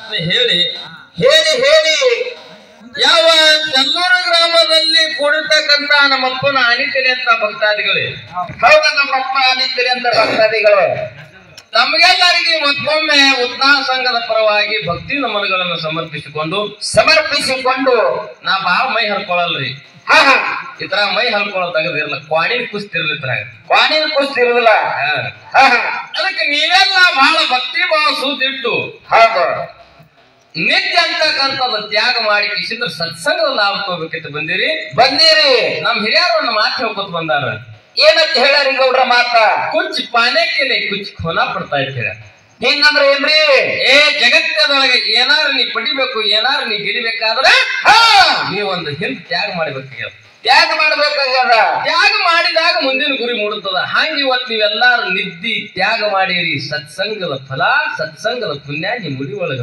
ಮಾತನ್ನ ಹೇಳಿ ಹೇಳಿ ಹೇಳಿ ಯಾವ ಕಲ್ಲೂರು ಗ್ರಾಮದಲ್ಲಿ ಕೂಡಿರ್ತಕ್ಕಂತ ನಮ್ಮಪ್ಪನ ಅನಿಕರೆ ಅಂತ ಭಕ್ತಾದಿಗಳೇ, ಹೌದ ನಮ್ಮಪ್ಪ ಅನಿತ್ರಿ ಅಂತ ಭಕ್ತಾದಿಗಳು ತಮಗೆಲ್ಲರಿಗೆ ಮತ್ತೊಮ್ಮೆ ಉತ್ಸಾಹ ಸಂಘದ ಪರವಾಗಿ ಭಕ್ತಿ ನಮನಗಳನ್ನು ಸಮರ್ಪಿಸಿಕೊಂಡು ನಾ ಬಾಳ ಮೈ ಹರ್ಕೊಳಲ್ರಿ. ಹಾ ಹಾ ಈ ತರ ಮೈ ಹರ್ಕೊಳ್ಳೋದ್ ತೆಗದಿರಲ್ಲ, ಕ್ವಾಣಿನ ಕುಸ್ತಿರ್ಲಿತ್ರ ಕ್ವಾಣಿನ ಕುಸ್ತಿರುದಿಲ್ಲ. ಅದಕ್ಕೆ ನೀವೆಲ್ಲ ಬಹಳ ಭಕ್ತಿ ಭಾವ ಸೂತಿಟ್ಟು ಹೌದು ನಿತ್ಯ ಅಂತಕ್ಕಂಥದ್ದು ತ್ಯಾಗ ಮಾಡಿ ಕಿಸಿದ್ರ ಸತ್ಸಂಗದ ಲಾಭ ತಗೋಬೇಕಿತ್ತು ಬಂದಿರಿ. ನಮ್ ಹಿರಿಯರು ಒಂದು ಮಾತು ಹೇಳ್ಕೊತ ಬಂದಾರ. ಏನಂತ ಹೇಳಾರಿ ಗೌಡ್ರ ಮಾತ? ಕುಚ್ ಪಾನೇಕೆಲೆ ಕುಚ್ ಖೋನಾ ಪಡ್ತಾ ಇತ್ತು ಹೇಳ. ಹಿಂಗಂದ್ರೆ ಏನ್ರಿ? ಜಗತ್ತದೊಳಗೆ ಏನಾರು ನೀ ಪಡಿಬೇಕು, ಏನಾರು ನೀ ಗೆಡಿಬೇಕಾದ್ರೆ ನೀವೊಂದು ಹಿಂದ್ ತ್ಯಾಗ ಮಾಡ್ಬೇಕಾಗ್ಯದ. ತ್ಯಾಗ ಮಾಡ್ಬೇಕಾಗ್ಯದ. ತ್ಯಾಗ ಮಾಡಿದಾಗ ಮುಂದಿನ ಗುರಿ ಮೂಡುತ್ತದ. ಹಂಗ ಇವತ್ತು ನೀವೆಲ್ಲಾರು ನಿದ್ದಿ ತ್ಯಾಗ ಮಾಡಿರಿ. ಸತ್ಸಂಗದ ಫಲ, ಸತ್ಸಂಗದ ಪುಣ್ಯ ನಿಮ್ ಮುಡಿ ಒಳಗ